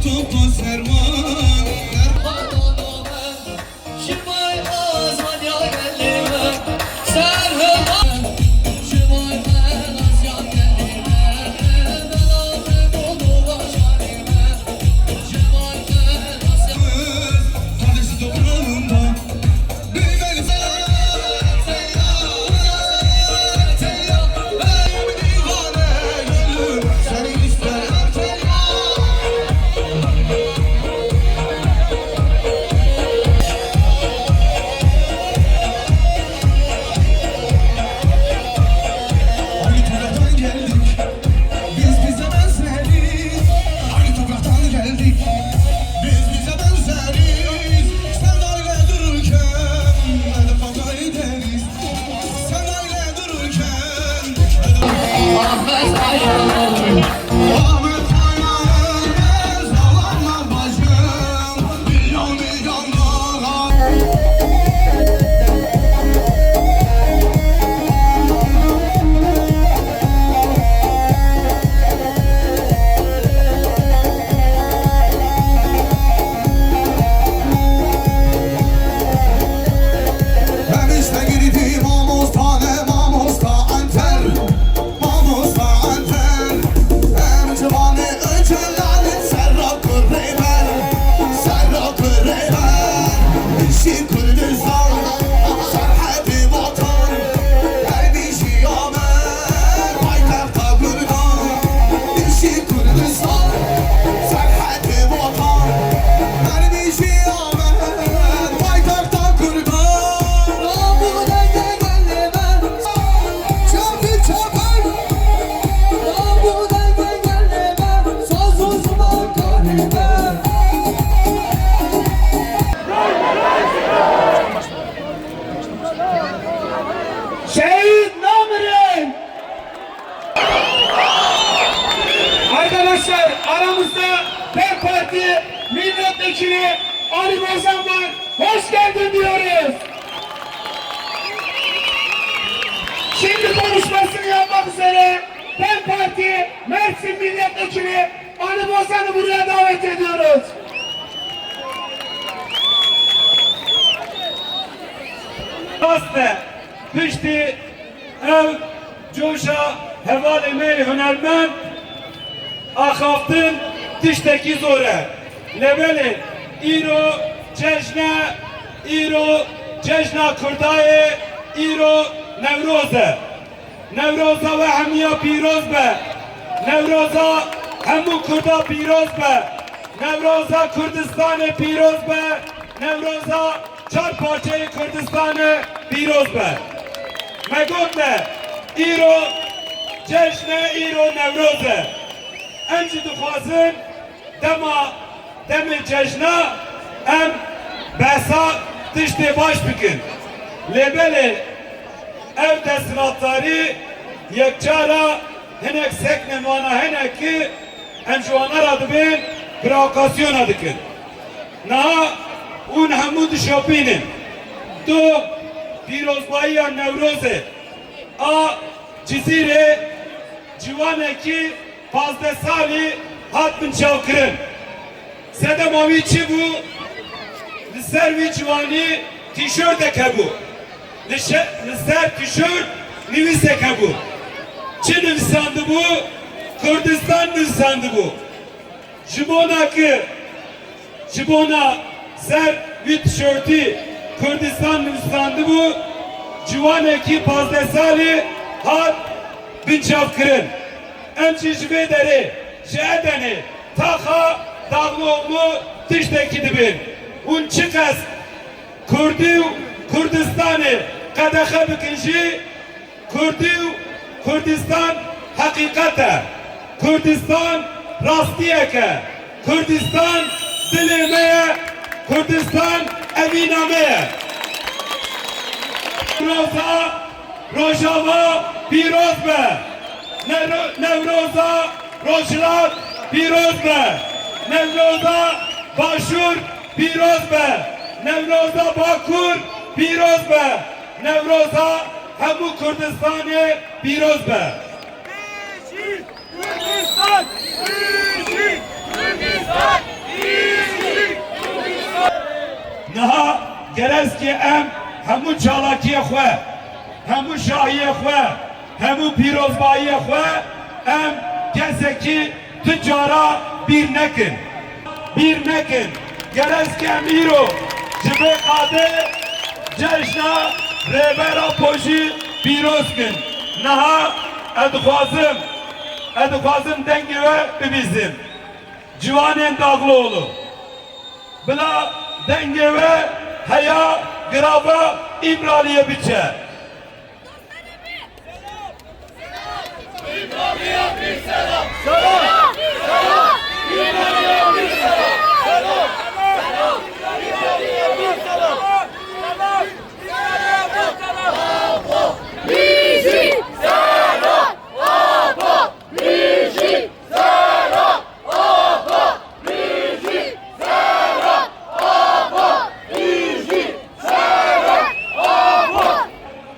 topla servan. Arkadaşlar aramızda PER Parti milletvekili Ali Bozan var. Hoş geldin diyoruz. Şimdi konuşmasını yapmak üzere PER Parti Mersin milletvekili Ali Bozan'ı buraya davet ediyoruz. Aslında pişti ev coşa hevaleme hünermen ahaftın tişteki zore lebeli iro cejna kurdaye iro nevroza ve hemiya piroz be nevroza hemu kurda piroz be nevroza Kürdistan'e piroz be nevroza çar parçayı Kürdistan'e piroz be megote iro cejne iro nevroze enci dukhazın demi cejna em besa tişti baş bikin lebeli ev teslatları yekçara henek seknen vana heneki em juana radibin provokasyon adıkın naha un hemu dişopinin do pirozbayiya nevroze a cizire civaneki fazla sali hatın çavkırın sedemavi çi bu servi civani tişört eke bu ser tişört nivise eke bu çi nivisandı bu Kürdistan nivisandı bu jibona ser bir tişörtü Kürdistan nivisandı bu civaneki fazla sali hat bin çavkırın emçi jibe deri şehedeni taha dağlıoğlu tişteki dibin un çıkas Kürdistan'ı kadehe bikinci Kürdistan hakikate Kürdistan rastiyeke Kürdistan dilemeye Kürdistan evinameye Rojava piroz be Nevroza Rojlat piroz be Nevroza Başur piroz be Nevroza Bakur piroz be Nevroza hemu Kürdistan'ı piroz be Kürdistan! Kürdistan! gerez ki em hemû çalakiye xwe, hemû şahiye xwe, hemû pîrozbayiye xwe em kesekî tüccara bir nekin. Bir nekin. Gerez ki em îro ji vê qadê cejna rêbera pojî pîroz kin. Niha edixwazim dengê we bibîzim. Ciwanên Dağlıoğlu. Bila dengê we heya grava İmraliye biçe.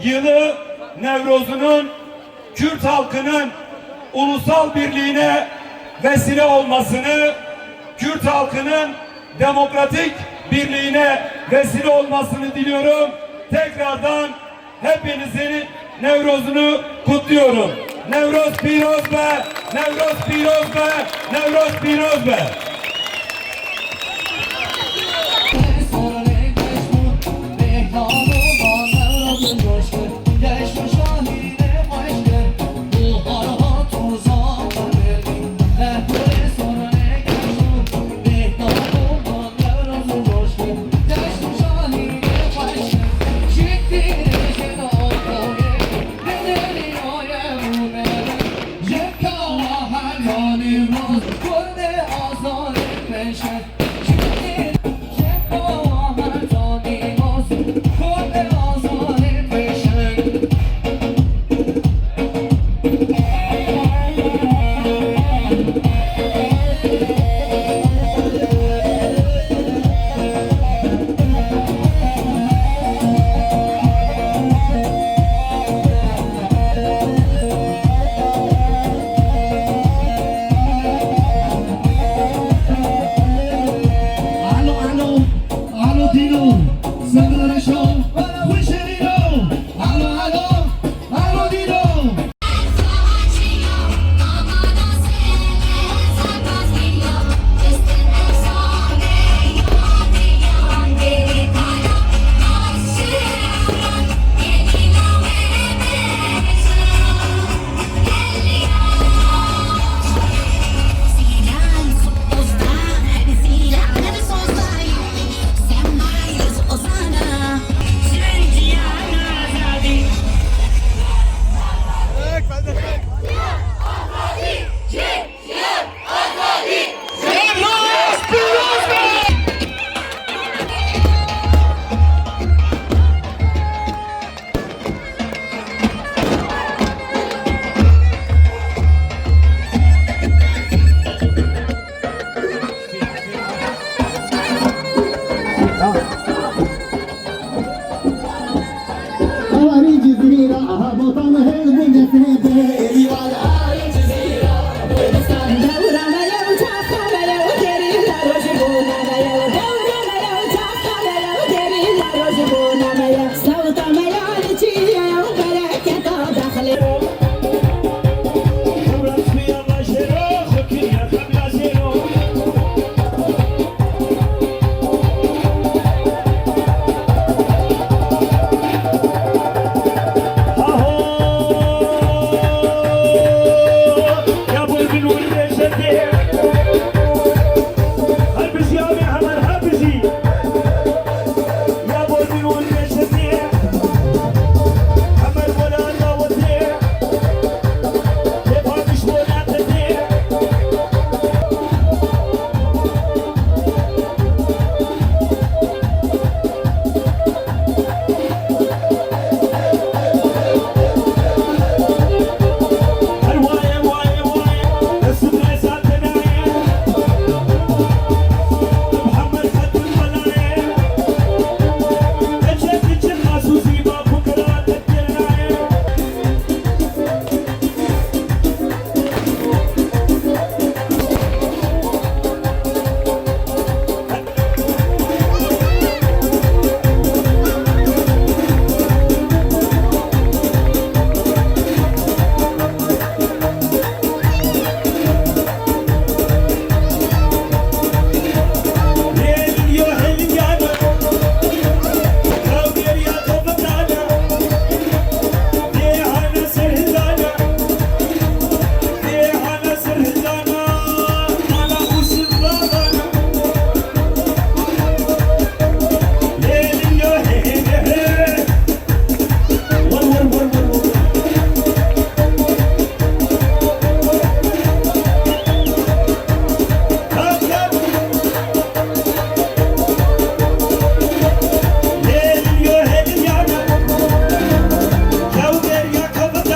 Yılı Nevroz'unun Kürt halkının ulusal birliğine vesile olmasını, Kürt halkının demokratik birliğine vesile olmasını diliyorum. Tekrardan hepinizin Nevroz'unu kutluyorum. Nevroz Piroz be! Nevroz Piroz be! Nevroz Piroz be! Ya bulbul uğru